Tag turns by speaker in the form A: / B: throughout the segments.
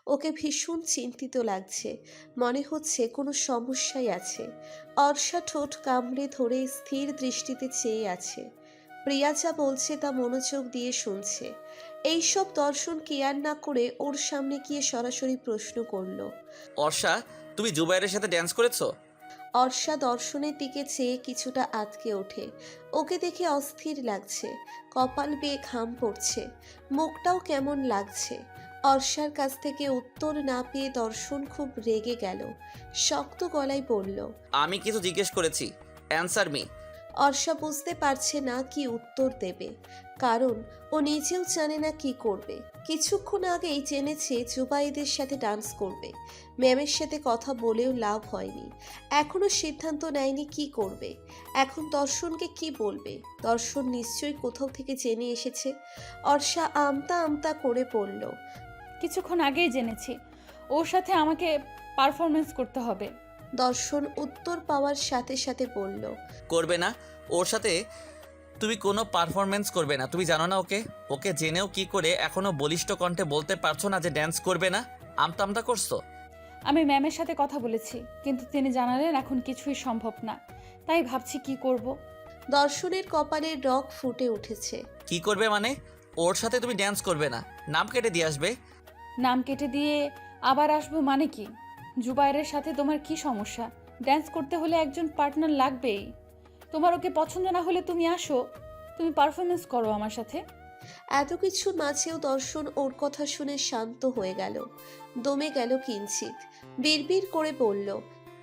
A: ওকে ভীষণ চিন্তিত লাগছে, মনে হচ্ছে কোনো সমস্যাই আছে। অর্ষা ঠোঁট কামড়ে ধরে স্থির দৃষ্টিতে চেয়ে আছে। প্রিয়া যা বলছে তা মনোযোগ দিয়ে শুনছে। এইসব দর্শন কেয়ার না করে ওর সামনে গিয়ে সরাসরি প্রশ্ন করলো।
B: অর্ষা, তুমি জুবাইরের সাথে ড্যান্স করেছো?
A: অর্ষা দর্শনের দিকে চেয়ে কিছুটা আটকে ওঠে। ওকে দেখে অস্থির লাগছে, কপাল বেয়ে ঘাম পড়ছে, মুখটাও কেমন লাগছে। অর্ষার কাছ থেকে উত্তর না পেয়ে দর্শন খুব রেগে গেল, শক্ত গলায় বলল।
B: আমি কিছু জিজ্ঞেস করেছি, অ্যানসার মি।
A: অর্ষা বুঝতে পারছে না কি উত্তর দেবে, কারণ ও নিজেও জানে না কি করবে। কিছুক্ষণ আগেই জেনেছে জুবাইদের সাথে ডান্স করবে, ম্যামের সাথে কথা বলেও লাভ হয়নি, এখনো সিদ্ধান্ত নেয়নি কি করবে। এখন দর্শনকে কি বলবে? দর্শন নিশ্চয়ই কোথাও থেকে জেনে এসেছে। অর্ষা আমতা আমতা করে বলল।
C: কিছুক্ষণ আগেই জেনেছি ওর সাথে আমাকে পারফরমেন্স করতে হবে।
A: দর্শন উত্তর পাওয়ার সাথে সাথে বলল।
B: করবে না ওর সাথে, তুমি কোনো পারফরমেন্স করবে না। তুমি জানো না ওকে? ওকে জেনেও কি করে এখনো বলিষ্ঠ কণ্ঠে বলতে পারছো না যে ড্যান্স করবে না? আমতা আমতা করছো।
C: আমি ম্যামের সাথে কথা বলেছি, কিন্তু তিনি জানালেন এখন কিছুই সম্ভব না, তাই ভাবছি কি করব।
A: দর্শনের কপালের রগ ফুটে উঠেছে।
B: কি করবে মানে? ওর সাথে তুমি ড্যান্স করবে না, নাম কেটে দিয়ে আসবে।
C: নাম কেটে দিয়ে আবার আসবো মানে কি? জুবাইরের সাথে তোমার কি সমস্যা? ড্যান্স করতে হলে একজন পার্টনার লাগবেই। তোমার ওকে পছন্দ না হলে তুমি আসো, তুমি পারফরমেন্স করো আমার সাথে।
A: এত কিছুর মাঝেও দর্শন ওর কথা শুনে শান্ত হয়ে গেল, দমে গেল কিঞ্চিত, বিড়বিড় করে বলল।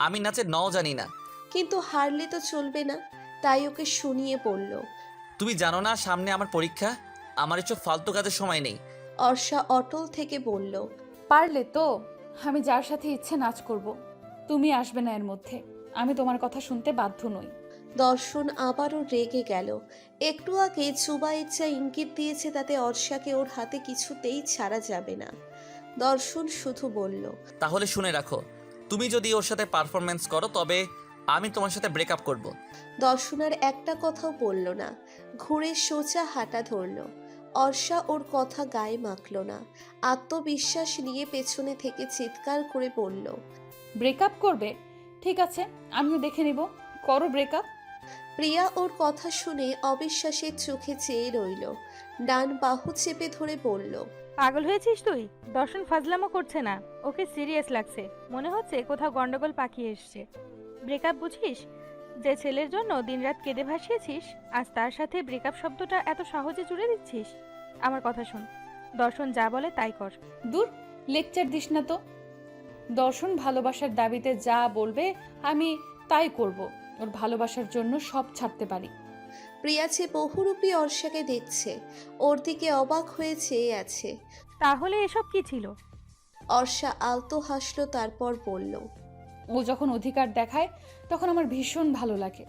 B: আমি নাচের নও জানি না।
A: কিন্তু হারলে তো চলবে না, তাই ওকে শুনিয়ে বলল।
B: তুমি জানো না সামনে আমার পরীক্ষা? আমার এসব ফালতু কাজের সময় নেই।
A: অর্ষা অটল থেকে বলল।
C: পারলে তো আমি যার সাথে ইচ্ছে নাচ করব, তুমি আসবে না এর মধ্যে। আমি তোমার কথা শুনতে বাধ্য নই।
A: দর্শন আবারও রেগে গেল। একটু আগে জুবাইর যা ইঙ্গিত দিয়েছে তাতে অর্ষাকে ওর হাতে কিছুতেই ছাড়া যাবে না। দর্শন শুধু বলল।
B: তাহলে শুনে রাখো, তুমি যদি ওর সাথে পারফরমেন্স করো তবে আমি তোমার সাথে ব্রেকআপ করব।
A: দর্শন আর একটা কথাও বলল না, ঘুরে সোজা হাঁটা ধরল। অর্ষা ওর কথা গায়ে মাখল না, আত্মবিশ্বাস নিয়ে পেছনে থেকে চিৎকার করে বলল।
C: ব্রেকআপ করবে? ঠিক আছে, আমিও দেখে নিব, করো ব্রেকআপ।
A: প্রিয়া ওর কথা শুনে অবিশ্বাসের চোখে চেয়ে রইল, ডান বাহু চেপে ধরে বলল।
D: পাগল হয়েছিস তুই? দর্শন ফাজলামো করছে না, ওকে সিরিয়াস লাগছে, মনে হচ্ছে কোথাও গন্ডগোল পাকিয়ে এসছে। ব্রেকআপ বুঝিস? যে ছেলের জন্য দিনরাত কেঁদে ভাসিয়েছিস, আজ তার সাথে ব্রেকআপ শব্দটা এত সহজে জুড়ে দিচ্ছিস? আমার কথা শোন, দর্শন যা বলে তাই কর।
C: দূর, লেকচার দিস না তো। দর্শন ভালোবাসার দাবিতে যা বলবে আমি তাই করব। ওর ভালোবাসার জন্য সব ছাড়তে পারি।
A: প্রিয়া যে বহুরূপী অর্ষাকে দেখছে, ওর দিকে অবাক হয়ে চেয়ে আছে।
D: তাহলে এসব কি ছিল?
A: অর্ষা আলতো হাসলো, তারপর বলল।
C: ও যখন অধিকার দেখায় তখন আমার ভীষণ ভালো লাগে,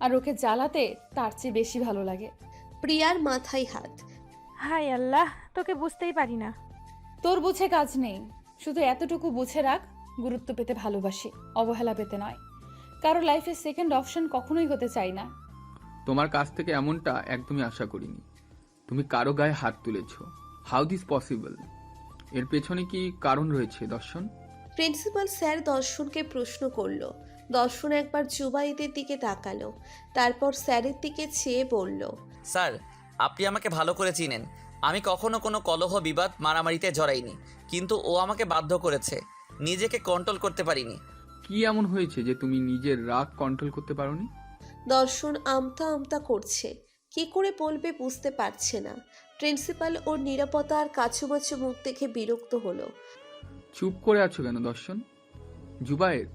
C: আর ওকে জ্বালাতে তার চেয়ে বেশি ভালো লাগে।
A: প্রিয়ার মাথায় হাত।
D: হায় আল্লাহ, তোকে বুঝতেই পারি না।
C: তোর বুঝে কাজ নেই, শুধু এতটুকু বুঝে রাখ, গুরুত্ব পেতে ভালোবাসি, অবহেলা পেতে নয়। কারো লাইফে সেকেন্ড অপশন কখনোই হতে চাই না।
E: তোমার কাছ থেকে এমনটা একদমই আশা করিনি। তুমি কারো গায়ে হাত তুলেছ। How this possible? এর পেছনে কি কারণ রয়েছে দর্শন?
A: প্রিন্সিপাল স্যার দর্শনকে প্রশ্ন করলো। দর্শন একবার জুবাইদের দিকে তাকালো, তারপর স্যারের দিকে চেয়ে বলল।
B: স্যার, আপনি আমাকে ভালো করে চিনেন। আমি কখনো কোনো কলহ, বিবাদ, মারামারিতে জড়াইনি, কিন্তু ও আমাকে বাধ্য করেছে। নিজেকে কন্ট্রোল করতে পারিনি।
E: কি এমন হয়েছে যে তুমি নিজের রাগ কন্ট্রোল করতে পারোনি?
A: দর্শন আমতা আমতা করছে, কি করে বলবে বুঝতে পারছে না। প্রিন্সিপাল ওর নিরাপত্তা আর কাছুমাছু মুখ দেখে বিরক্ত হলো।
E: চুপ করে আছো কেন দর্শন? জুবায়ের,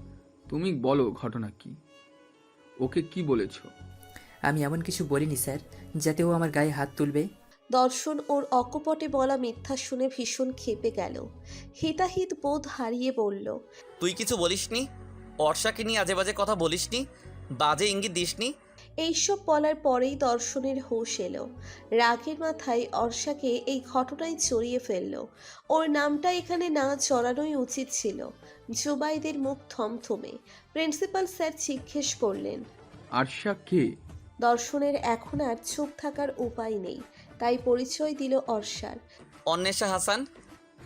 E: তুমি বলো ঘটনা কি? ওকে কি বলেছো?
F: আমি এমন কিছু বলিনি স্যার যাতে ও আমার গায়ে হাত তুলবে।
A: দর্শন ওর অকপটে বলা মিথ্যা শুনে ভীষণ ক্ষেপে গেল, হিতাহিত বোধ হারিয়ে বলল।
B: তুই কিছু বলিসনি? অর্ষাকে নিয়ে আজে বাজে কথা বলিসনি? বাজে ইঙ্গিত দিসনি?
A: এইসব বলার পরেই দর্শনের হুঁশ এলো। রাগের মাথায় অর্ষাকে এই ঘটনায় জড়িয়ে ফেলল। ওর নামটা এখানে না জড়ানোই উচিত ছিল। জুবাইদের মুখ থমথমে। প্রিন্সিপাল স্যার জিজ্ঞেস করলেন।
E: আরশা কে?
A: দর্শনের এখন আর চুপ থাকার উপায় নেই, তাই পরিচয় দিল অর্ষার।
B: অন্বেষা হাসান।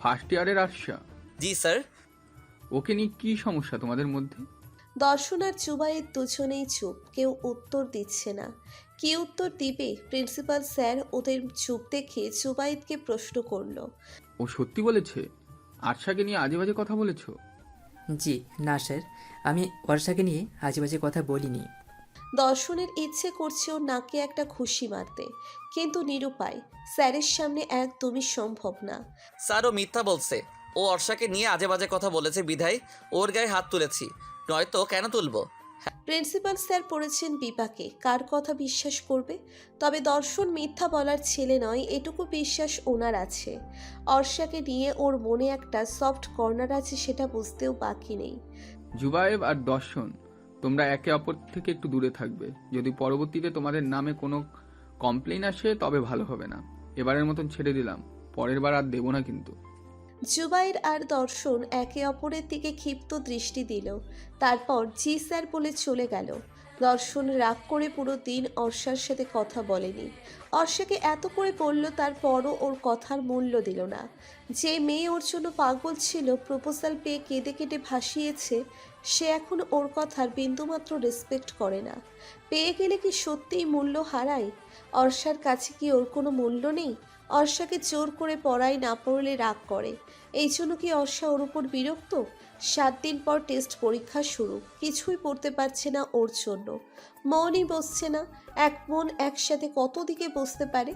E: ফার্স্ট ইয়ারের আরশা?
B: জি স্যার।
E: ওকে নিয়ে কী সমস্যা তোমাদের মধ্যে?
A: দর্শন আর জুবাইদ দুজনেই চুপ, কেউ উত্তর দিচ্ছে না। কি উত্তর দিবে? প্রিন্সিপাল স্যার ওদের চুপ দেখে জুবাইদকে প্রশ্ন করলো।
E: ও সত্যি বলেছে আরশাকে নিয়ে আজে বাজে কথা বলেছো?
F: জি না স্যার, আমি অর্ষাকে নিয়ে আজেবাজে কথা বলিনি।
A: দর্শনের ইচ্ছে করছে ওর নাকে একটা ঘুষি মারতে, কিন্তু নিরুপায়, স্যারের সামনে একদমই সম্ভব না।
B: স্যার ও মিথ্যা বলছে। ও অর্ষাকে নিয়ে আজে বাজে কথা বলেছে বিধায় ওর গায়ে হাত তুলেছি, নয়তো কেন তুলবো?
A: প্রিন্সিপাল স্যার পড়েছেন বিপাকে, কার কথা বিশ্বাস করবে? তবে দর্শন মিথ্যা বলার ছেলে নয়, এটুকু বিশ্বাস ওনার আছে। অর্ষাকে নিয়ে ওর মনে একটা সফট কর্নার আছে, সেটা বুঝতেও বাকি নেই।
E: জুবায়েব আর দর্শন, তোমরা একে অপর থেকে একটু দূরে থাকবে। যদি পরবর্তীতে তোমাদের নামে কোনো কমপ্লেইন আসে তবে ভালো হবে না। এবারের মতন ছেড়ে দিলাম, পরের বার আর দেবো না কিন্তু।
A: জুবাইর আর দর্শন একে অপরের দিকে ক্ষিপ্ত দৃষ্টি দিল, তারপর জি স্যার বলে চলে গেল। দর্শন রাগ করে পুরো দিন অর্ষার সাথে কথা বলেনি। অর্ষাকে এত করে বলল, তারপরও ওর কথার মূল্য দিল না। যে মেয়ে ওর জন্য পাগল ছিল, প্রপোজাল পেয়ে কেঁদে কেটে ভাসিয়েছে, সে এখন ওর কথার বিন্দুমাত্র রেসপেক্ট করে না। পেয়ে গেলে কি সত্যিই মূল্য হারায়? অর্ষার কাছে কি ওর কোনো মূল্য নেই? অর্ষাকে জোর করে পড়ায়, না পড়লে রাগ করে। এই জন্য কি অর্ষা ওর উপর বিরক্ত? 7 দিন পর টেস্ট পরীক্ষা শুরু, কিছুই পড়তে পারছে না ওর জন্য। মনই বসছে না। এক মন একসাথে কত দিকে বসতে পারে?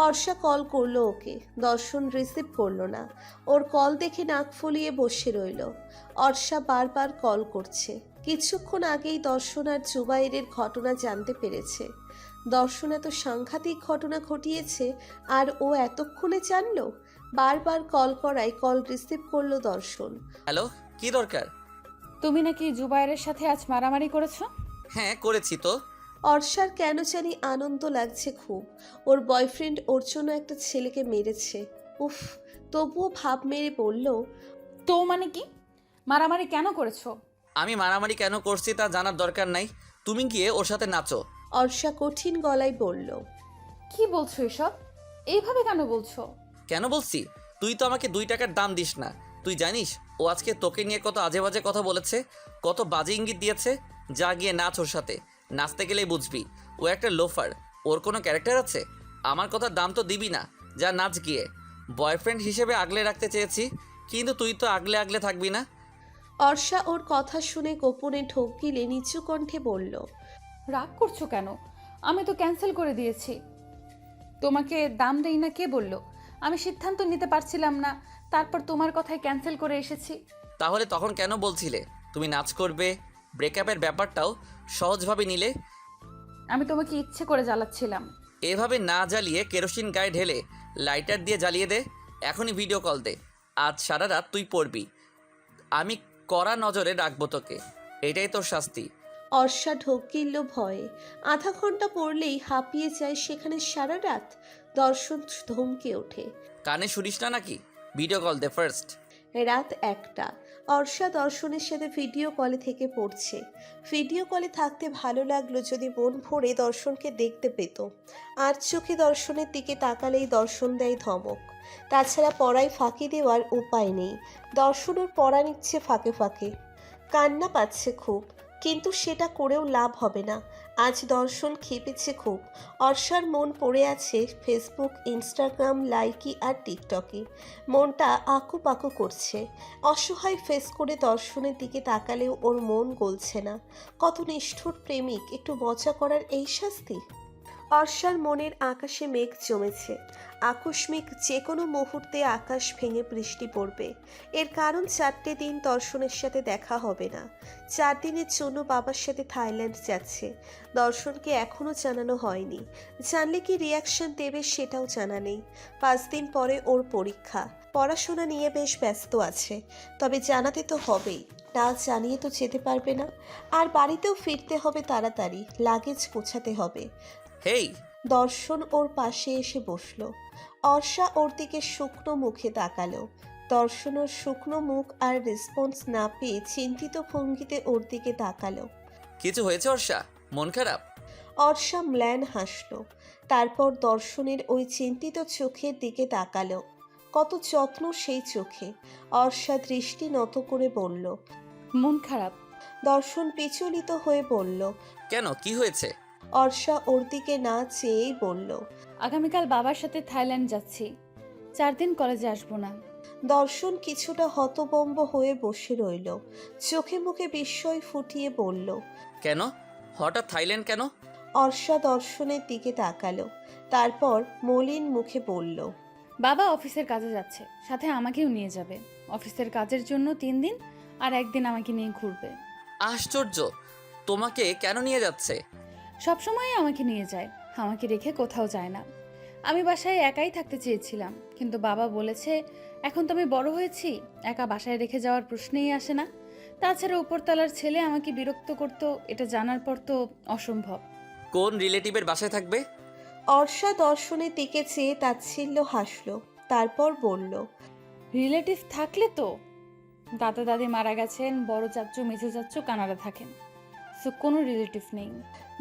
A: অর্ষা কল করলো ওকে, দর্শন রিসিভ করলো না। ওর কল দেখে নাক ফুলিয়ে বসে রইল। অর্ষা বারবার কল করছে। কিছুক্ষণ আগেই দর্শন আর জুবাইরের ঘটনা জানতে পেরেছে। দর্শন এত সাংঘাতিক ঘটনা ঘটিয়েছে আর ও এতক্ষণে জানলো? বারবার কল করায় কল রিসিভ করলো দর্শন।
B: হ্যালো, কি দরকার?
C: তুমি নাকি জুবাইরের সাথে আজ মারামারি করেছো?
B: হ্যাঁ করেছি তো।
A: অর্ষার কেন জানি আনন্দ লাগছে খুব। ওর বয়ফ্রেন্ড ওর জন্য একটা ছেলেকে মেরেছে। উফ, তবুও ভাব মেরে বলল,
C: তো মানে কি? মারামারি কেন করেছো?
B: আমি মারামারি কেন করছি তা জানার দরকার নাই, তুমি গিয়ে ওর সাথে নাচো।
A: অর্ষা কঠিন গলায় বলল।
C: কি বলছো এসব? এইভাবে কেন বলছো?
B: কেন বলছি? তুই তো আমাকে 2 টাকার দাম দিস না। তুই জানিস ও আজকে তোকে নিয়ে কত আজে বাজে কথা বলেছে, কত বাজে ইঙ্গিত দিয়েছে। যা গিয়ে নাচ ওর সাথে, নাচতে গেলেই বুঝবি ও একটা লোফার। ওর কোনো ক্যারেক্টার আছে? আমার কথার দাম তো দিবি না, যা নাচ গিয়ে। বয়ফ্রেন্ড হিসেবে আগলে রাখতে চেয়েছি, কিন্তু তুই তো আগলে আগলে থাকবি না।
A: অর্ষা ওর কথা শুনে গোপনে ঢোক গিলে নিচু কণ্ঠে বলল,
C: রাগ করছো কেন? আমি তো ক্যান্সেল করে দিয়েছি। তোমাকে দাম দেই না কে বললো? আমি সিদ্ধান্ত নিতে পারছিলাম না, তারপর তোমার কথায় ক্যান্সেল করে এসেছি।
B: তাহলে তখন কেন বলছিলে তুমি নাচ করবে? ব্রেকআপের ব্যাপারটাও সহজভাবে নিলে।
C: আমি তোমাকে ইচ্ছে করে জ্বালাচ্ছিলাম।
B: এভাবে না জ্বালিয়ে কেরোসিন গায়ে ঢেলে লাইটার দিয়ে জ্বালিয়ে দে। এখনই ভিডিও কল দে। আজ সারা রাত তুই পড়বি, আমি কড়া নজরে রাখবো তোকে। এটাই তোর শাস্তি।
A: অর্ষা ঢোক গিলল ভয়ে। আধা ঘন্টা পড়লেই হাঁপিয়ে যায়, সেখানে সারা রাত। দর্শন ধমকে ওঠে।
B: কানে শুনিস না নাকি? ভিডিও কল দে ফার্স্ট।
A: রাত 1টা। অর্ষা দর্শনের সাথে ভিডিও কলে থেকে পড়ছে। ভিডিও কলে থাকতে ভালো লাগলো যদি মন ভরে দর্শনকে দেখতে পেত। আর চোখে দর্শনের দিকে তাকালেই দর্শন দেয় ধমক। তাছাড়া পড়ায় ফাঁকি দেওয়ার উপায় নেই। দর্শন ওর পড়া নিচ্ছে ফাঁকে ফাঁকে। কান্না পাচ্ছে খুব, কিন্তু সেটা করেও লাভ হবে না। আজ দর্শন খেপেছে খুব। অর্ষার মন পড়ে আছে ফেসবুক, ইনস্টাগ্রাম, লাইকি আর টিকটকে। মনটা আঁকুপাকু করছে। অসহায় ফেস করে দর্শনের দিকে তাকালেও ওর মন গলছে না। কত নিষ্ঠুর প্রেমিক, একটু মজা করার এই শাস্তি। অর্ষার মনের আকাশে মেঘ জমেছে। আকস্মিক যে কোনো মুহূর্তে আকাশ ভেঙে বৃষ্টি পড়বে। এর কারণ 4টে দিন দর্শনের সাথে দেখা হবে না। 4 দিনের জন্য বাবার সাথে থাইল্যান্ড যাচ্ছে। দর্শনকে এখনও জানানো হয়নি। জানলে কি রিয়াকশন দেবে সেটাও জানা নেই। 5 দিন পরে ওর পরীক্ষা। পড়াশোনা নিয়ে বেশ ব্যস্ত আছে, তবে জানাতে তো হবেই। না জানিয়ে তো যেতে পারবে না। আর বাড়িতেও ফিরতে হবে তাড়াতাড়ি, লাগেজ গোছাতে হবে।
B: হেই,
A: দর্শন ওর পাশে এসে বসল। অর্ষা ওর দিকে শুকনো মুখে তাকালো। দর্শন ওর শুকনো মুখ আর রেসপন্স না পেয়ে চিন্তিত ভঙ্গিতে ওর দিকে তাকালো।
B: কিছু হয়েছে অর্ষা? মন খারাপ?
A: অর্ষা ম্লান হাসল, তারপর দর্শনের ওই চিন্তিত চোখের দিকে তাকালো। কত যত্ন সেই চোখে। অর্ষা দৃষ্টি নত করে বলল।
C: মন খারাপ।
A: দর্শন বিচলিত হয়ে বলল।
B: কেন, কি হয়েছে?
A: অর্ষা ওর দিকে না চেয়েই বলল।
C: আগামীকাল বাবার সাথে থাইল্যান্ড যাচ্ছি, 4 দিন কলেজে আসবো না।
A: দর্শন কিছুটা হতবম্ব হয়ে বসে রইল, চোখে মুখে বিস্ময় ফুটিয়ে বলল।
B: কেন, হঠাৎ থাইল্যান্ড কেন?
A: অর্ষা দর্শনের দিকে তাকালো, তারপর মলিন মুখে বলল।
C: বাবা অফিসের কাজে যাচ্ছে, সাথে আমাকেও নিয়ে যাবে। অফিসের কাজের জন্য 3 দিন, আর 1 দিন আমাকে নিয়ে ঘুরবে।
B: আশ্চর্য, তোমাকে কেন নিয়ে যাচ্ছে?
C: সবসময় আমাকে নিয়ে যায়, আমাকে রেখে কোথাও যায় না। আমি বাসায় একাই থাকতে চেয়েছিলাম, কিন্তু বাবা বলেছে এখন তো আমি বড় হয়েছি, একা বাসায় রেখে যাওয়ার প্রশ্নেই আসে না। তাছাড়া উপরতলার ছেলে আমাকে বিরক্ত করত, এটা জানার পর তো অসম্ভব।
B: কোন রিলেটিভের বাসায় থাকবে?
A: অর্ষা দর্শনের দিকে চেয়ে তাচ্ছিল্য হাসল, তারপর বলল।
C: রিলেটিভ থাকলে তো দাদা দাদি মারা গেছেন, বড় চাচ্চু মেঝো চাচ্চু কানাডা থাকেন, সো কোনো রিলেটিভ নেই।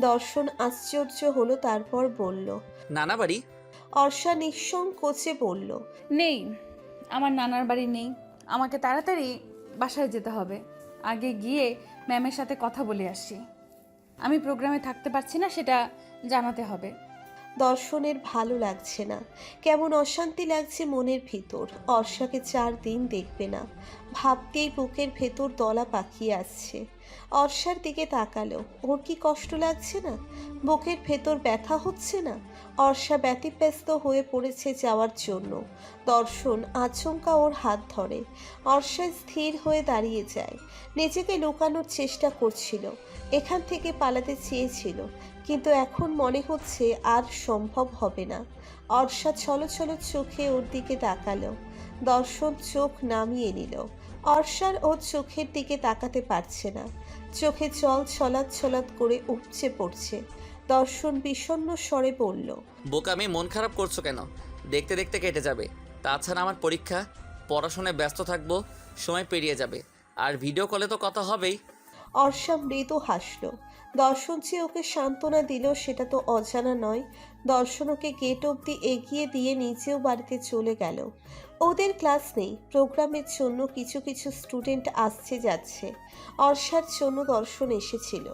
A: দর্শন আশ্চর্য হলো, তারপর বলল।
B: নানা বাড়ি?
A: অর্ষা নিঃসংকোচে বলল।
C: নেই, আমার নানার বাড়ি নেই। আমাকে তাড়াতাড়ি বাসায় যেতে হবে, আগে গিয়ে ম্যামের সাথে কথা বলে আসি। আমি প্রোগ্রামে থাকতে পারছি না, সেটা জানাতে হবে।
A: দর্শনের ভালো লাগছে না, কেমন অশান্তি লাগছে মনের ভিতর। অর্ষাকে 4 দিন দেখবে না, ভাবতেই বুকের ভেতর দলা পাকিয়ে আসছে। অর্ষার দিকে তাকালো, ওর কি কষ্ট লাগছে না? বুকের ভেতর ব্যথা হচ্ছে না? অর্ষা ব্যতিব্যস্ত হয়ে পড়েছে যাওয়ার জন্য। দর্শন আচমকা ওর হাত ধরে। অর্ষা স্থির হয়ে দাঁড়িয়ে যায়, নিজেকে লুকানোর চেষ্টা করছিল, এখান থেকে পালাতে চেয়েছিল, কিন্তু এখন মনে হচ্ছে আর সম্ভব হবে না। অর্ষা ছলছল চোখে ওর দিকে তাকালো। দর্শন চোখ নামিয়ে নিল। অর্ষার ওর চোখের দিকে তাকাতে পারছে না, চোখে জল ছলাৎ ছলাৎ করে উপচে পড়ছে। দর্শন বিষণ্ণ স্বরে বলল।
B: বোকামি, মন খারাপ করছো কেন? দেখতে দেখতে কেটে যাবে। তাছাড়া আমার পরীক্ষা, পড়াশোনায় ব্যস্ত থাকবো, সময় পেরিয়ে যাবে। আর ভিডিও কলে তো কথা হবেই।
A: অর্ষা মৃদু হাসল। দর্শন যে ওকে সান্ত্বনা দিল সেটা তো অজানা নয়। দর্শন ওকে গেট অবধি এগিয়ে দিয়ে নিজেও বাড়িতে চলে গেল। ওদের ক্লাস নেই, প্রোগ্রামের জন্য কিছু কিছু স্টুডেন্ট আসছে যাচ্ছে। অর্ষার জন্য দর্শন এসেছিল,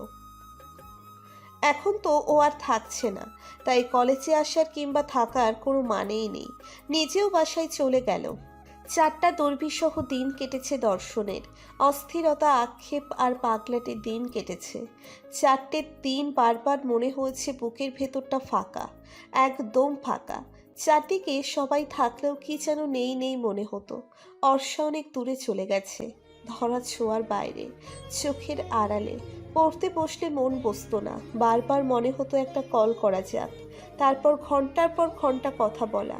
A: এখন তো ও আর থাকছে না, তাই কলেজে আসার কিংবা থাকার কোনো মানেই নেই। নিজেও বাসায় চলে গেল। 4টা দুর্বিষহ দিন কেটেছে দর্শনের, অস্থিরতা, আক্ষেপ আর পাগলাটে দিন কেটেছে। 4টে দিন বারবার মনে হয়েছে বুকের ভেতরটা ফাঁকা, একদম ফাঁকা। চারদিকে সবাই থাকলেও কি যেন নেই নেই মনে হতো। অর্ষা অনেক দূরে চলে গেছে, ধরা ছোঁয়ার বাইরে, চোখের আড়ালে। পড়তে বসলে মন বসতো না, বারবার মনে হতো একটা কল করা যাক, তারপর ঘন্টার পর ঘন্টা কথা বলা।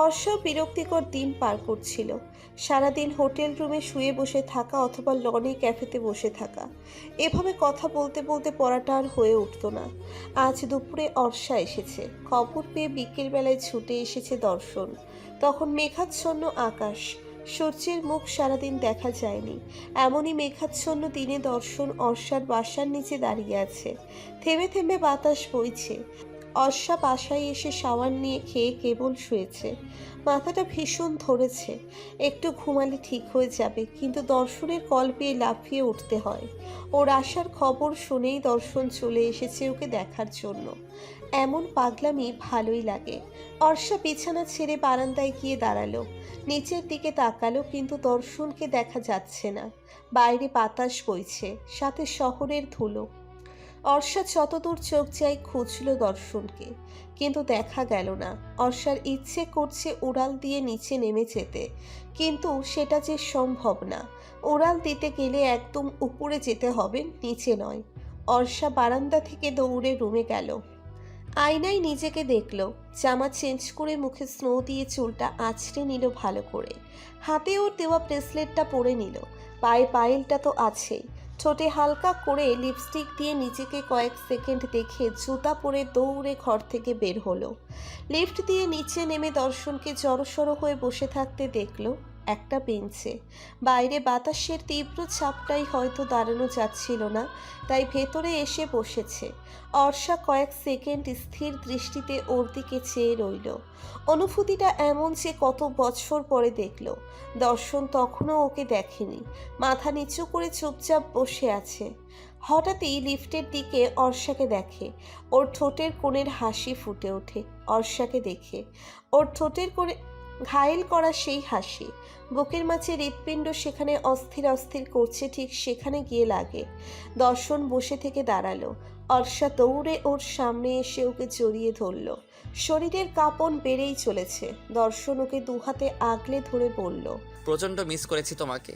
A: অর্ষা বিরক্তিকর দিন পার করছিল, সারাদিন হোটেল রুমে শুয়ে বসে থাকা অথবা লনে ক্যাফেতে বসে থাকা। এভাবে কথা বলতে বলতে পড়াটা আর হয়ে উঠতো না। আজ দুপুরে অর্ষা এসেছে, খবর পেয়ে বিকেলবেলায় ছুটে এসেছে দর্শন। তখন মেঘাচ্ছন্ন আকাশ, সূর্যের মুখ সারাদিন দেখা যায়নি। এমনই মেঘাচ্ছন্ন দিনে দর্শন অর্ষার বাসার নিচে দাঁড়িয়ে আছে, থেমে থেমে বাতাস বইছে। অর্ষা বাসায় এসে শাওয়ার নিয়ে খেয়ে কেবল শুয়েছে, মাথাটা ভীষণ ধরেছে। একটু ঘুমালে ঠিক হয়ে যাবে, কিন্তু দর্শনের কল পেয়ে লাফিয়ে উঠতে হয়। ওর আসার খবর শুনেই দর্শন চলে এসেছে ওকে দেখার জন্য। এমন পাগলামি ভালোই লাগে। অর্ষা বিছানা ছেড়ে বারান্দায় গিয়ে দাঁড়ালো, নিচের দিকে তাকালো, কিন্তু দর্শনকে দেখা যাচ্ছে না। বাইরে বাতাস বইছে, সাথে শহরের ধুলো। অর্ষা যতদূর চোখ যায় খুঁজল দর্শনকে, কিন্তু দেখা গেল না। অর্ষার ইচ্ছে করছে উড়াল দিয়ে নিচে নেমে যেতে, কিন্তু সেটা যে সম্ভব না। উড়াল দিতে গেলে একদম উপরে যেতে হবে, নিচে নয়। অর্ষা বারান্দা থেকে দৌড়ে রুমে গেল, আয়নায় নিজেকে দেখলো। জামা চেঞ্জ করে মুখে স্নো দিয়ে চুলটা আঁচড়ে নিল ভালো করে, হাতে ওর দেওয়া ব্রেসলেটটা পরে নিল, পায়ে পায়েলটা তো আছেই। ঠোঁটে হালকা করে লিপস্টিক দিয়ে নিজেকে কয়েক সেকেন্ড দেখে জুতা পরে দৌড়ে ঘর থেকে বের হলো। লিফট দিয়ে নিচে নেমে দর্শনকে জড়সড় হয়ে বসে থাকতে দেখলো। একটা বেঞ্চে। বাইরে বাতাসের তীব্র চাপটাই হয়তো দাঁড়ানো যাচ্ছিল না, তাই ভেতরে এসে বসেছে। অর্ষা কয়েক সেকেন্ড স্থির দৃষ্টিতে ওর দিকে চেয়ে রইল। অনুভূতিটা এমন যে কত বছর পরে দেখল। দর্শন তখনও ওকে দেখেনি, মাথা নিচু করে চুপচাপ বসে আছে। হঠাৎই লিফটের দিকে অর্ষাকে দেখে। ওর ঠোঁটের কোণের হাসি ফুটে ওঠে অর্ষাকে দেখে। ওর ঠোঁটের কোণে ঘায়েল করা সেই হাসি, বুকের মাঝে হৃৎপিণ্ড সেখানে অস্থির অস্থির করছে, ঠিক সেখানে গিয়ে লাগে। দর্শন বসে থেকে দাঁড়ালো। অর্ষা দৌড়ে ওর সামনে এসে ওকে জড়িয়ে ধরল। শরীরের কাঁপন বেড়েই চলেছে। দর্শন ওকে দুহাতে আগলে ধরে বলল,
B: প্রচণ্ড মিস করেছি তোমাকে।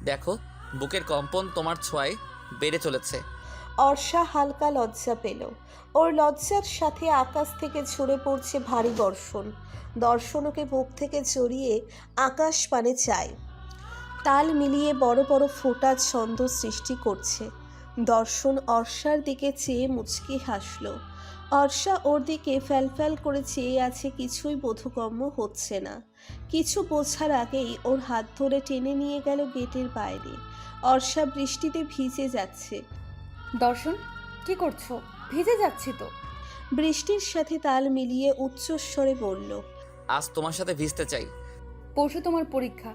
B: দেখো, বুকের কম্পন তোমার ছোঁয়ায় বেড়ে চলেছে।
A: অর্ষা হালকা লজ্জা পেল। ওর লজ্জার সাথে আকাশ থেকে ঝরে পড়ছে ভারী বর্ষণ। দর্শন ওকে বুক থেকে জড়িয়ে আকাশ পানে চায়, তাল মিলিয়ে বড় বড় ফোঁটা ছন্দ সৃষ্টি করছে। দর্শন অর্ষার দিকে চেয়ে মুচকি হাসল। অর্ষা ওর দিকে ফ্যালফ্যাল করে চেয়ে আছে, কিছুই বোধগম্য হচ্ছে না। কিছু বোঝার আগেই ওর হাত ধরে টেনে নিয়ে গেল গেটের বাইরে। অর্ষা বৃষ্টিতে ভিজে যাচ্ছে।
C: দর্শন, কি করছো? ভিজে যাচ্ছি তো।
A: বৃষ্টির সাথে তাল মিলিয়ে উচ্চস্বরে বলল,
B: আজ তোমার সাথে ভিজতে চাই।
C: পরশু তোমার পরীক্ষা,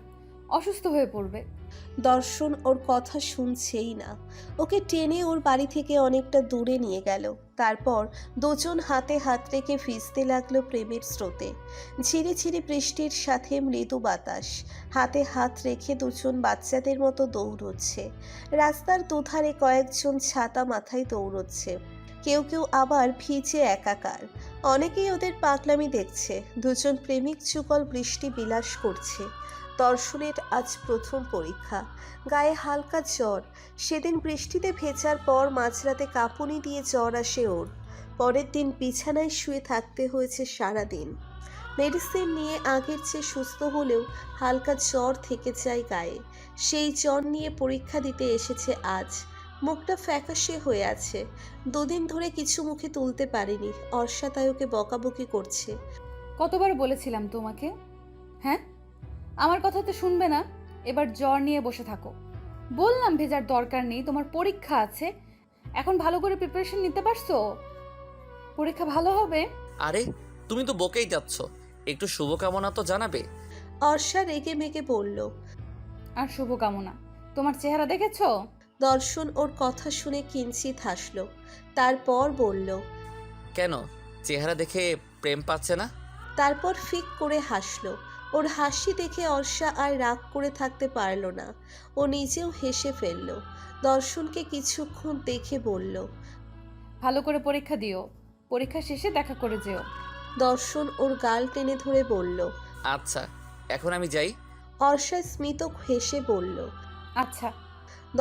C: অসুস্থ হয়ে পড়বে।
A: দর্শন ওর কথা শুনছেই না। ওকে টেনে ওর বাড়ি থেকে অনেকটা দূরে নিয়ে গেল। তারপর দুজন হাতে হাত রেখে ভিজতে লাগলো প্রেমের স্রোতে। ঝিরি ঝিরি বৃষ্টির সাথে মৃদু বাতাস। হাতে হাত রেখে দুজন বাচ্চাদের মতো দৌড়চ্ছে। রাস্তার দুধারে কয়েকজন ছাতা মাথায় দৌড়চ্ছে। কেউ কেউ আবার ভিজে একাকার। অনেকেই ওদের পাগলামি দেখছে। দুজন প্রেমিক যুগল বৃষ্টি বিলাস করছে। দর্শনের আজ প্রথম পরীক্ষা। গায়ে হালকা জ্বর। সেদিন বৃষ্টিতে ভেজার পর মাঝরাতে কাঁপুনি দিয়ে জ্বর আসে ওর। পরের দিন বিছানায় শুয়ে থাকতে হয়েছে সারাদিন। মেডিসিন নিয়ে আগের চেয়ে সুস্থ হলেও হালকা জ্বর থেকে যায় গায়ে। সেই জ্বর নিয়ে পরীক্ষা দিতে এসেছে আজ। মুখটা ফ্যাকাশে হয়ে আছে। দুদিন ধরে কিছু মুখে তুলতে পারেনি। অর্ষা তাই ওকে বকাবকি করছে।
C: কতবার বলেছিলাম তোমাকে? হ্যাঁ, আমার কথা তো শুনবে না। এবার জ্বর নিয়ে বসে থাকো। বললাম ভেজার দরকার নেই, তোমার পরীক্ষা আছে। এখন ভালো করে প্রিপারেশন নিতে পারছো? পরীক্ষা ভালো হবে।
B: আরে, তুমি তো বকেই যাচ্ছ, একটু শুভকামনা তো জানাবে।
A: অর্ষা রেগে মেগে বলল।
C: আর শুভকামনা? তোমার চেহারা দেখেছো?
A: দর্শন ওর কথা শুনে কিঞ্চিত হাসল। তারপর বলল,
B: কেন, চেহারা দেখে প্রেম পাচ্ছে না?
A: তারপর ফিক করে হাসল। ওর হাসি দেখে অর্ষা আর রাগ করে থাকতে পারল না। ও নিজেও হেসে ফেলল। দর্শনকে কিছুক্ষণ দেখে বলল,
C: ভালো করে পরীক্ষা দিও, পরীক্ষা শেষে দেখা করে যেও।
A: দর্শন ওর গাল টেনে ধরে বলল।
B: আচ্ছা, এখন আমি যাই।
A: অর্ষা স্মিত হেসে বলল।
C: আচ্ছা।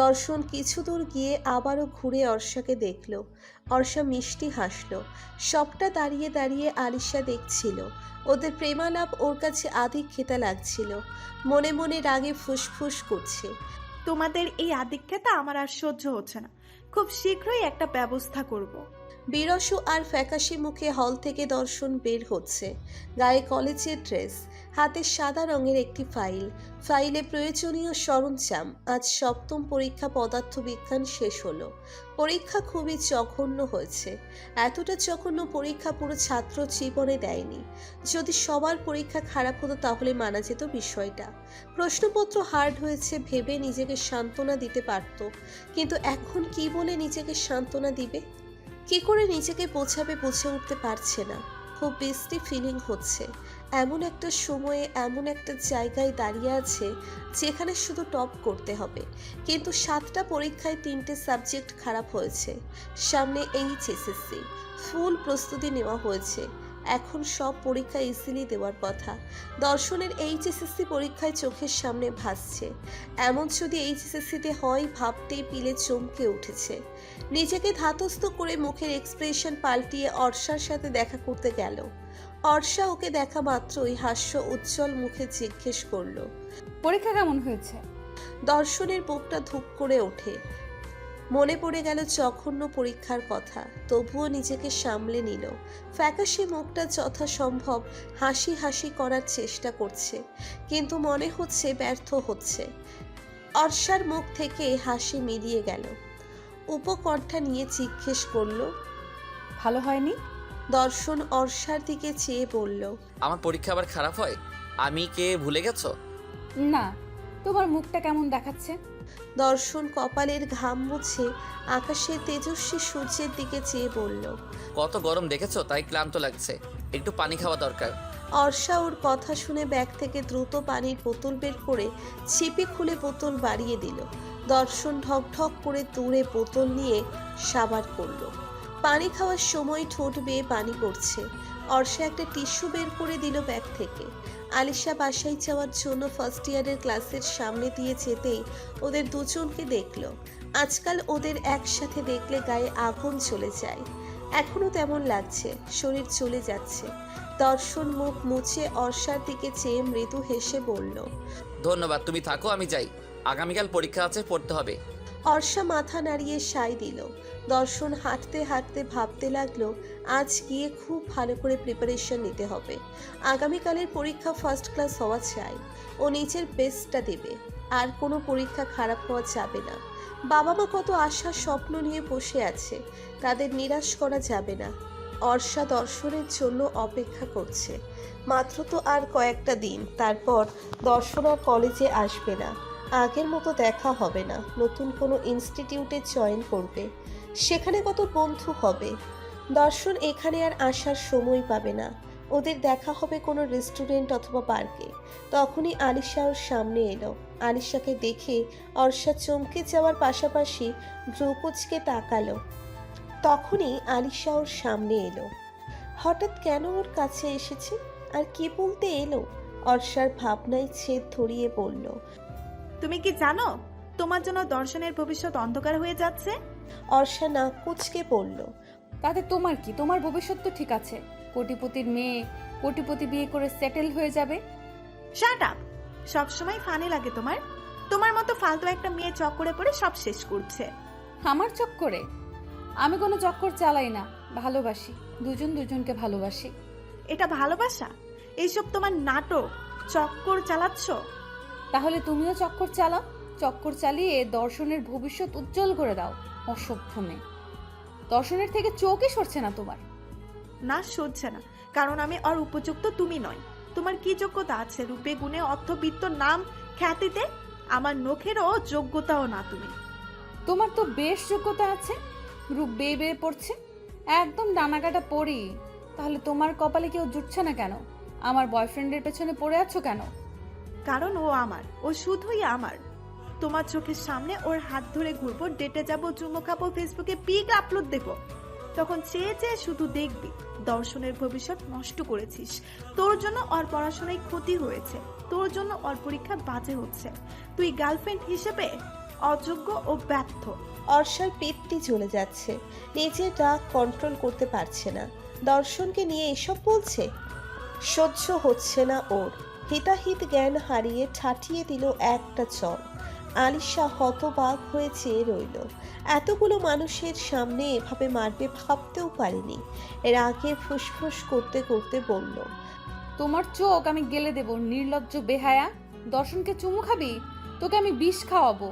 A: দর্শন কিছু দূর গিয়ে আবারও ঘুরে অর্ষাকে দেখল। অর্ষা মিষ্টি হাসল। সবটা দাঁড়িয়ে দাঁড়িয়ে আলিশা দেখছিল। ওদের প্রেমালাপ ওর কাছে আধিক্যতা লাগছিল। মনে মনে রাগে ফুসফুস করছে।
G: তোমাদের এই আদিক্ষেতা আমার আর সহ্য হচ্ছে না। খুব শীঘ্রই একটা ব্যবস্থা করব।
A: বিরসু আর ফ্যাকাশে মুখে হল থেকে দর্শন বের হচ্ছে। গায়ে কলেজের ড্রেস, হাতে সাদা রঙের একটি ফাইল। ফাইলে প্রয়োজনীয় সরঞ্জাম। আজ সপ্তম পরীক্ষা পদার্থবিজ্ঞান শেষ হলো। পরীক্ষা খুবই জঘন্য হয়েছে। এতটা জঘন্য পরীক্ষা পুরো ছাত্র জীবনে দেয়নি। যদি সবার পরীক্ষা খারাপ হতো তাহলে মানা যেত বিষয়টা। প্রশ্নপত্র হার্ড হয়েছে ভেবে নিজেকে সান্ত্বনা দিতে পারত, কিন্তু এখন কি বলে নিজেকে সান্ত্বনা দিবে? কি করে নিজেকে বোঝাবে বুঝে উঠতে পারছে না। খুব বেস্টি ফিলিং হচ্ছে। এমন একটা সময়ে এমন একটা জায়গায় দাঁড়িয়ে আছে যেখানে শুধু টপ করতে হবে, কিন্তু 7টা পরীক্ষায় 3টে সাবজেক্ট খারাপ হয়েছে। সামনে এইচএসসি, ফুল প্রস্তুতি নেওয়া হয়েছে। এখন সব পরীক্ষা ইজিলি দেওয়ার কথা। দর্শনের এইচএসসি পরীক্ষায় চোখের সামনে ভাসছে। এমন যদি এইচএসসিতে হয় ভাবতেই পিলে চমকে উঠেছে। নিজেকে ধাতস্থ করে মুখের এক্সপ্রেশন পাল্টিয়ে অর্ষার সাথে দেখা করতে গেল। অর্ষা ওকে দেখা মাত্রই হাস্য উজ্জ্বল মুখে জিজ্ঞেস করলো,
C: পরীক্ষা কেমন হয়েছে?
A: দর্শনের বুকটা ধুক করে ওঠে। মনে পড়ে গেল জঘন্য পরীক্ষার কথা, তবুও নিজেকে সামলে নিল। ফ্যাকাশে মুখটা যথাসম্ভব হাসি হাসি করার চেষ্টা করছে, কিন্তু মনে হচ্ছে ব্যর্থ হচ্ছে। অর্ষার মুখ থেকে হাসি মিলিয়ে গেল। উপকণ্ঠা নিয়ে জিজ্ঞেস করল।
C: ভালো হয়নি?
A: দর্শন অর্ষার দিকে চেয়ে বলল।
B: আমার পরীক্ষা আবার খারাপ হয়? আমি কে ভুলে গেছো?
C: না, তোমার মুখটা কেমন দেখাচ্ছে?
A: দর্শন কপালের ঘাম মুছে আকাশের তেজস্বী সূর্যের দিকে চেয়ে বলল।
B: কত গরম দেখেছো, তাই ক্লান্ত লাগছে, একটু পানি খাওয়া দরকার।
A: অর্ষা ওর কথা শুনে ব্যাগ থেকে দ্রুত পানির বোতল বের করে ছিপি খুলে বোতল বাড়িয়ে দিল। দর্শন ঢক ঢক করে দূরে বোতল নিয়ে সাবার করলো। পানি খাওয়ার সময় ঠোঁট বেয়ে পানি পড়ছে। অর্ষা একটা টিস্যু বের করে দিল ব্যাগ থেকে। আলিশা বাসায় যাওয়ার জন্য ফার্স্ট ইয়ারের ক্লাসের সামনে দিয়ে যেতেই ওদের দুজনকে দেখলো। আজকাল ওদের একসাথে দেখলে গায়ে আগুন চলে যায়। এখনো তেমন লাগছে, শরীর চলে যাচ্ছে। দর্শন মুখ মুছে অর্ষার দিকে চেয়ে মৃদু হেসে বলল।
B: ধন্যবাদ, তুমি থাকো, আমি যাই, আগামীকাল পরীক্ষা আছে, পড়তে হবে।
A: অর্ষা মাথা নাড়িয়ে সায় দিল। দর্শন হাঁটতে হাঁটতে ভাবতে লাগলো, আজ গিয়ে খুব ভালো করে প্রিপারেশন নিতে হবে। আগামীকালের পরীক্ষা ফার্স্ট ক্লাস হওয়া চাই। ও নিজের বেস্টটা দেবে, আর কোনো পরীক্ষা খারাপ হওয়া যাবে না। বাবা মা কত আশা স্বপ্ন নিয়ে বসে আছে, তাদের নিরাশ করা যাবে না। অর্ষা দর্শনের জন্য অপেক্ষা করছে। মাত্র তো আর কয়েকটা দিন, তারপর দর্শন আর কলেজে আসবে না। আগের মতো দেখা হবে না, নতুন কোনো ইনস্টিটিউটে জয়েন করবে, সেখানে কত বন্ধু হবে। দর্শন এখানে আর আসার সময় পাবে না। ওদের দেখা হবে কোনো রেস্টুরেন্ট অথবা পার্কে। তখনই আলিশা ওর সামনে এলো। আলিশাকে দেখে অর্ষা চমকে যাওয়ার পাশাপাশি ভ্রুকুচকে তাকালো। তখনই আলিশা ওর সামনে এলো। হঠাৎ কেন ওর কাছে এসেছে, আর কি বলতে এলো? অর্ষার ভাবনায় ছেদ ধরিয়ে বলল।
G: তুমি কি জানো তোমার জন্য দর্শনের ভবিষ্যৎ অন্ধকার হয়ে যাচ্ছে?
A: অর্ষা নাক কুঁচকে পড়ল।
C: তাতে তোমার কি? তোমার ভবিষ্যৎ তো ঠিক আছে। কোটিপতির মেয়ে কোটিপতি বিয়ে করে সেটেল হয়ে যাবে।
G: Shut up! সবসময় ফানি লাগে তোমার। তোমার মতো ফালতু একটা মেয়ে চক্করে পড়ে সব শেষ করছে।
C: আমার চক্করে? আমি কোনো চক্কর চালাই না, ভালোবাসি, দুজন দুজনকে ভালোবাসি।
G: এটা ভালোবাসা? এইসব তোমার নাটক। চক্কর চালাচ্ছ।
C: তাহলে তুমিও চক্কর চালাও, চক্কর চালিয়ে দর্শনের ভবিষ্যৎ উজ্জ্বল করে দাও। অসভ্য মেয়ে, দর্শনের থেকে চোখই সরছে না তোমার।
G: না, সহ্য না, কারণ আমি আর উপযুক্ত তুমি নয়। তোমার কি যোগ্যতা আছে রূপে গুণে অর্থবিত্ত নাম খ্যাতিতে? আমার নখেরও যোগ্যতাও না তুমি।
C: তোমার তো বেশ যোগ্যতা আছে, রূপ বেয়ে বেয়ে পড়ছে, একদম ডানাকাটা পড়ি। তাহলে তোমার কপালে কেউ জুটছে না কেন? আমার বয়ফ্রেন্ডের পেছনে পড়ে আছো কেন?
G: কারণ ও আমার, ও শুধুই আমার। তোমার চোখের সামনে ওর হাত ধরে ঘুরবো, ডেটে যাবো, চুমো খাবো, ফেসবুকে পিক আপলোড দেবো। তখন চেয়ে চেয়ে শুধু দেখবি দর্শনের ভবিষ্যৎ নষ্ট করেছিস। তোর জন্য ওর পড়াশোনায় ক্ষতি হয়েছে, তোর জন্য ওর পরীক্ষা বাজে হচ্ছে। তুই গার্লফ্রেন্ড হিসেবে অযোগ্য ও ব্যর্থ।
A: অর্ষার পেটটি চলে যাচ্ছে, নিজের রাগ কন্ট্রোল করতে পারছে না। দর্শনকে নিয়ে এসব বলছে, সহ্য হচ্ছে না ওর। হিতাহিত জ্ঞান হারিয়ে ঠাঠিয়ে দিল একটা চর। আলিশা হতবাক হয়ে চেয়ে রইল। এতগুলো মানুষের সামনে এভাবে মারবে ভাবতেও পারেনি। এর আগে ফুসফুস করতে করতে বলল।
C: তোমার চোখ আমি গেলে দেব, নির্লজ্জ বেহায়া। দর্শনকে চুমু খাবি? তোকে আমি বিষ খাওয়াবো।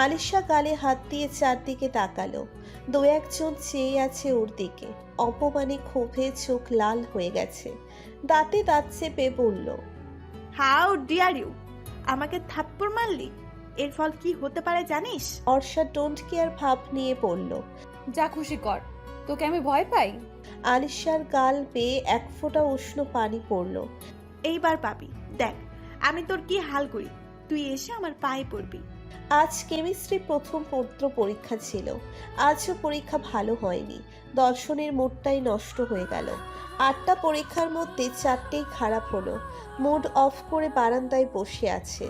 A: আলিশা গালে হাত দিয়ে চারদিকে তাকালো। দু একজন চেয়ে আছে ওর দিকে। অপমানে ক্ষোভে চোখ লাল হয়ে গেছে। দাঁতে দাঁত চেপে বলল।
G: How dare you! আমাকে থাপ্পড় মারলি, এর ফল কি হতে পারে জানিস?
A: অর্ষা ডোন্ট কেয়ার ভাব নিয়ে বলল।
C: যা খুশি কর, তোকে আমি ভয় পাই?
A: আলিশার গাল বেয়ে এক ফোঁটা উষ্ণ পানি পড়ল।
G: এইবার পাবি, দেখ আমি তোর কি হাল করি। তুই এসে আমার পায়ে পড়বি।
A: আজ কেমিস্ট্রি প্রথম পত্র পরীক্ষা ছিল। আজও পরীক্ষা ভালো হয়নি। দর্শনের মুডটাই নষ্ট হয়ে গেল। 8টা পরীক্ষার মধ্যে 4টেই খারাপ হলো। মুড অফ করে বারান্দায় বসে আছে।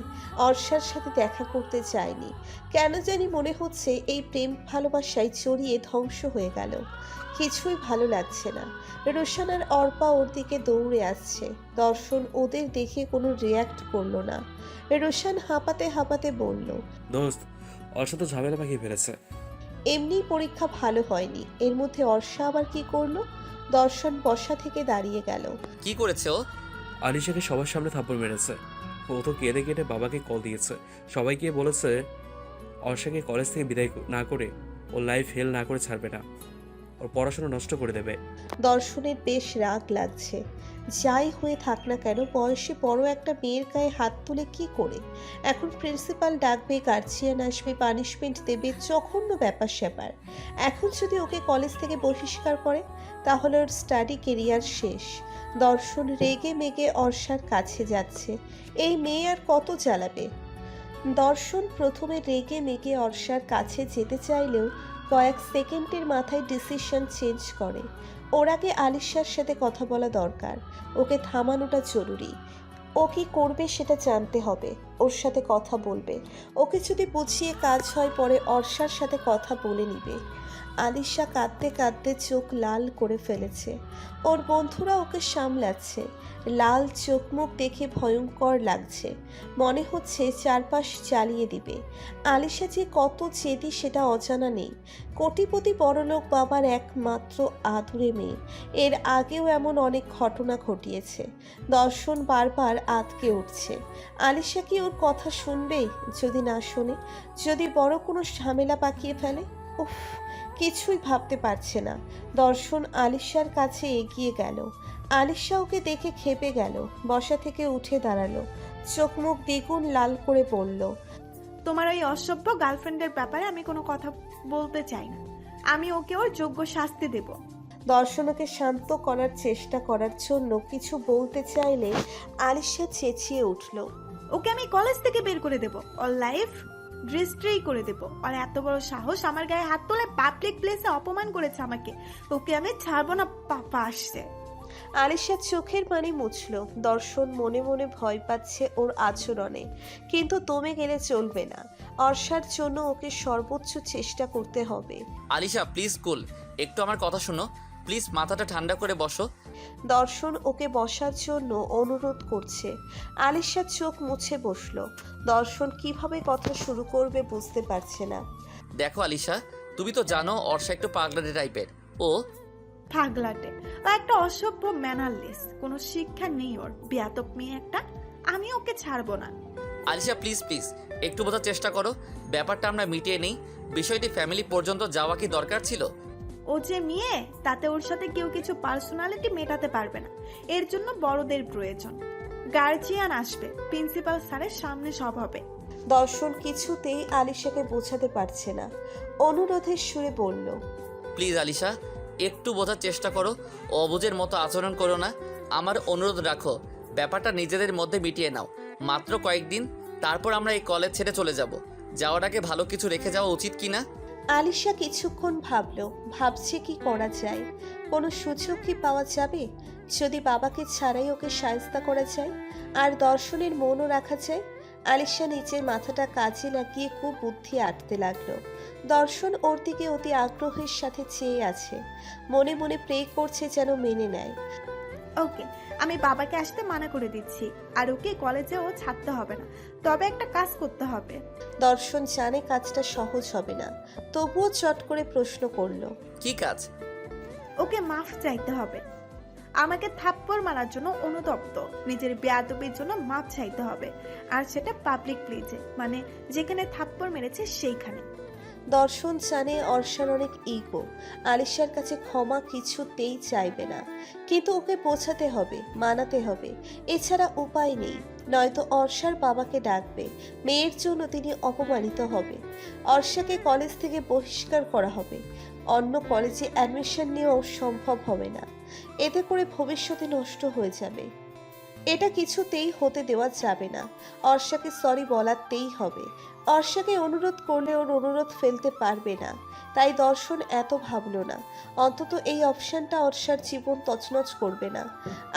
A: অর্ষার সাথে দেখা করতে চায়নি। কেন জানি মনে হচ্ছে এই প্রেম ভালোবাসায় জড়িয়ে ধ্বংস হয়ে গেল। কিছুই ভালো লাগছে না। রোশন আর অর্পা ওর দিকে দৌড়ে আসছে। দর্শন ওদের দেখে কোনো রিয়াক্ট করলো না। রোশন হাঁপাতে হাঁপাতে বলল।
H: দোস্ত, ওর সাথে ঝামেলা পাকিয়ে ফেলেছে।
A: এমনি পরীক্ষা ভালো হয়নি, এর মধ্যে অর্ষা আবার কি করলো? দর্শন বসা থেকে দাঁড়িয়ে গেল।
B: কি করেছে ও?
H: আলিশাকে সবার সামনে থাপ্পড় মেরেছে। ও তো কেঁদে কেটে বাবাকে কল দিয়েছে, সবাইকে বলেছে অর্ষাকে কলেজ থেকে বিদায় না করে ও লাইফ ফেল না করে ছাড়বে না, ওর পড়াশোনা নষ্ট করে দেবে।
A: দর্শনের বেশ রাগ লাগছে। যাই হয়ে থাক না কেন, বয়সে বড় একটা মেয়ের গায়ে হাত তুলে কি করে? এখন প্রিন্সিপাল ডাকবে, গার্জিয়ান আসবে, পানিশমেন্ট দেবে, জঘন্য ব্যাপার স্যাপার। এখন যদি ওকে কলেজ থেকে বহিষ্কার করে তাহলে ওর স্টাডি কেরিয়ার শেষ। দর্শন রেগে মেগে অর্ষার কাছে যাচ্ছে। এই মেয়ে আর কত চালাবে? দর্শন প্রথমে রেগে মেগে অর্ষার কাছে যেতে চাইলেও কয়েক সেকেন্ডের মাথায় ডিসিশন চেঞ্জ করে। ওর আগে আলিশার সাথে কথা বলা দরকার, ওকে থামানোটা জরুরি। ও কি করবে সেটা জানতে হবে, ওর সাথে কথা বলবে। ওকে যদি বুঝিয়ে কাজ হয় পরে অর্ষার সাথে কথা বলে নিবে। আলিশা কাঁদতে কাঁদতে চোখ লাল করে ফেলেছে। ওর বন্ধুরা ওকে সামলাচ্ছে। লাল চোখ মুখ দেখে ভয়ঙ্কর লাগছে, মনে হচ্ছে চারপাশ জ্বালিয়ে দিবে। আলিশা যে কত জেদি সেটা অজানা নেই। কোটিপতি বড়লোক বাবার একমাত্র আদুরে মেয়ে, এর আগেও এমন অনেক ঘটনা ঘটিয়েছে। দর্শন বারবার আতকে উঠছে। আলিশা কি ওর কথা শুনবে? যদি না শোনে, যদি বড় কোনো ঝামেলা পাকিয়ে ফেলে? উফ, কিছুই ভাবতে পারছে না। দর্শন আলিশার কাছে এগিয়ে গেল। আলিশা ওকে দেখে খেপে গেল, বসা থেকে উঠে দাঁড়ালো, চোখ মুখ দ্বিগুণ লাল করে বলল,
G: তোমার ওই অসভ্য গার্লফ্রেন্ডের ব্যাপারে আমি কোনো কথা বলতে চাই না। আমি ওকে ওর যোগ্য শাস্তি দেব।
A: দর্শন ওকে শান্ত করার চেষ্টা করার জন্য কিছু বলতে চাইলে আলিশা চেঁচিয়ে উঠল,
G: ওকে আমি কলেজ থেকে বের করে দেব, ওর লাইফ ডিস্ট্রয় করে দেব। আর এত বড় সাহস, আমার গায়ে হাত তোলে, পাবলিক প্লেসে অপমান করেছে আমাকে। ওকে আমি ছাড়বো না, পাপা আসছে।
A: আলিশা চোখের পানি মুছল। দর্শন মনে মনে ভয় পাচ্ছে ওর আচরণে, কিন্তু দমে গেলে চলবে না। অর্ষার জন্য ওকে সর্বোচ্চ চেষ্টা করতে হবে।
B: আলিশা প্লিজ কুল, একটু আমার কথা শোনো প্লিজ, মাথাটা ঠান্ডা করে বসো।
A: দর্শন ওকে বসার জন্য অনুরোধ করছে। আলিশা চোখ মুছে বসলো। দর্শন কিভাবে কথা শুরু করবে বুঝতে পারছে না।
B: দেখো আলিশা, তুমি তো জানো অর্ষা একটু পাগলাটে টাইপের। ও
G: পাগলাটে, ও একটা অসভ্য, ম্যানারলেস, কোনো শিক্ষা নেই ওর, বেয়াদব মেয়ে একটা। আমি ওকে ছাড়বো না।
B: আলিশা প্লিজ প্লিজ একটু বোঝার চেষ্টা করো, ব্যাপারটা আমরা মিটিয়ে নেই। বিষয়টি ফ্যামিলি পর্যন্ত যাওয়া কি দরকার ছিল?
G: ও যে মেয়ে, তাতে ওর সাথে কেউ কিছু পার্সোনালিটি মেটাতে পারবে না। এর জন্য বড়দের প্রয়োজন। গার্জিয়ান আসবে, প্রিন্সিপাল স্যারের সামনে সব হবে।
A: দর্শন কিছুতেই আলিশাকে বোঝাতে পারছে না, অনুরোধের সুরে বলল,
B: প্লিজ আলিশা একটু বোঝার চেষ্টা করো, অবুঝের মতো আচরণ করো না। আমার অনুরোধ রাখো, ব্যাপারটা নিজেদের মধ্যে মিটিয়ে নাও। মাত্র কয়েকদিন, তারপর আমরা এই কলেজ ছেড়ে চলে যাব। যাওয়ার আগে ভালো কিছু রেখে যাওয়া উচিত কি না?
A: আলিশা কিছুক্ষণ ভাবছে কি করা যায়। কোনো সুযোগ কি পাওয়া যাবে? যদি বাবাকে ছাড়াই ওকে শায়েস্তা করা যায় আর দর্শনের মনও রাখা যায়। আলিশা নিজের মাথাটা কাজে লাগিয়ে খুব বুদ্ধি আঁটতে লাগলো। দর্শন ওর দিকে অতি আগ্রহের সাথে চেয়ে আছে, মনে মনে প্রে করছে যেন মেনে নেয়।
G: ওকে, আমি বাবাকে আসতে মানা করে দিচ্ছি। আর ওকে কলেজে ও ছাড়তে হবে না, তবে একটা কাজ করতে হবে।
A: দর্শন জানে কাজটা সহজ হবে না, তবুও চট করে প্রশ্ন করলো,
B: কি কাজ?
G: ওকে মাফ চাইতে হবে। আমাকে থাপ্পড় মারার জন্য অনুতপ্ত, নিজের বেয়াদবির জন্য মাফ চাইতে হবে। আর সেটা পাবলিক প্লেসে, মানে যেখানে থাপ্পড় মেরেছে সেইখানে।
A: দর্শন জানে অর্ষার অনেক ইগো, আলিশার কাছে ক্ষমা কিছুতেই চাইবে না, কিন্তু ওকে বোঝাতে হবে, মানাতে হবে, এছাড়া উপায় নেই। নয়তো অর্ষার বাবাকে ডাকবে, মেয়ের জন্য তিনি অপমানিত হবে। অর্ষাকে কলেজ থেকে বহিষ্কার করা হবে, অন্য কলেজে অ্যাডমিশন নেওয়াও সম্ভব হবে না। এতে করে ভবিষ্যতে নষ্ট হয়ে যাবে। এটা কিছুতেই হতে দেওয়া যাবে না। অর্ষাকে সরি বলাতেই হবে। অর্ষাকে অনুরোধ করলে ওর অনুরোধ ফেলতে পারবে না, তাই দর্শন এত ভাবলো না। অন্তত এই অপশনটা অর্ষার জীবন তছনছ করবে না।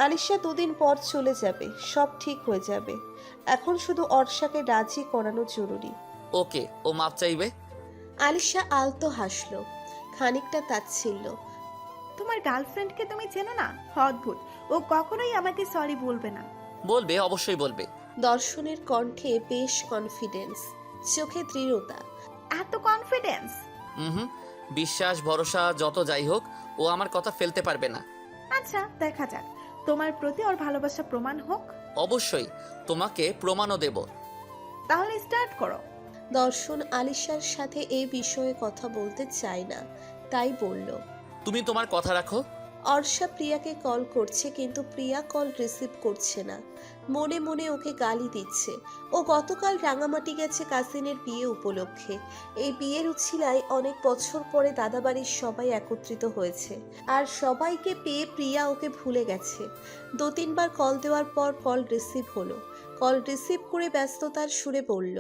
A: আলিশা দুদিন পর চলে যাবে, সব ঠিক হয়ে যাবে। এখন শুধু অর্ষাকে রাজি করানো জরুরি।
B: ওকে, ও মাপ চাইবে।
A: আলিশা আলতো হাসলো, খানিকটা তাচ্ছিল্য।
G: তোমার গার্লফ্রেন্ডকে তুমি চেনো না? অদ্ভুত, ও কখনোই আমাকে সরি বলবে না।
B: বলবে, অবশ্যই বলবে।
A: দর্শনের কণ্ঠে বেশ কনফিডেন্স, চোখে দৃঢ়তা।
G: এত কনফিডেন্স?
B: হুম, বিশ্বাস ভরসা যত যাই হোক, ও আমার কথা ফেলতে পারবে না।
G: আচ্ছা দেখা যাক, তোমার প্রতি ওর ভালোবাসা প্রমাণ হোক।
B: অবশ্যই তোমাকে প্রমাণও দেব।
G: তাহলে স্টার্ট করো।
A: দর্শন আলিশার সাথে এই বিষয়ে কথা বলতে চায় না, তাই বলল।
B: তুমি তোমার কথা রাখো।
A: অর্ষা প্রিয়াকে কল করছে কিন্তু প্রিয়া কল রিসিভ করছে না। মনে মনে ওকে গালি দিচ্ছে। ও গতকাল রাঙামাটি গেছে কাজিনের বিয়ে উপলক্ষে। এই বিয়ের উছিলায় অনেক বছর পরে দাদাবাড়ির সবাই একত্রিত হয়েছে, আর সবাইকে পেয়ে প্রিয়া ওকে ভুলে গেছে। 2-3 বার কল দেওয়ার পর কল রিসিভ হলো। কল রিসিভ করে ব্যস্ততার সুরে বলল,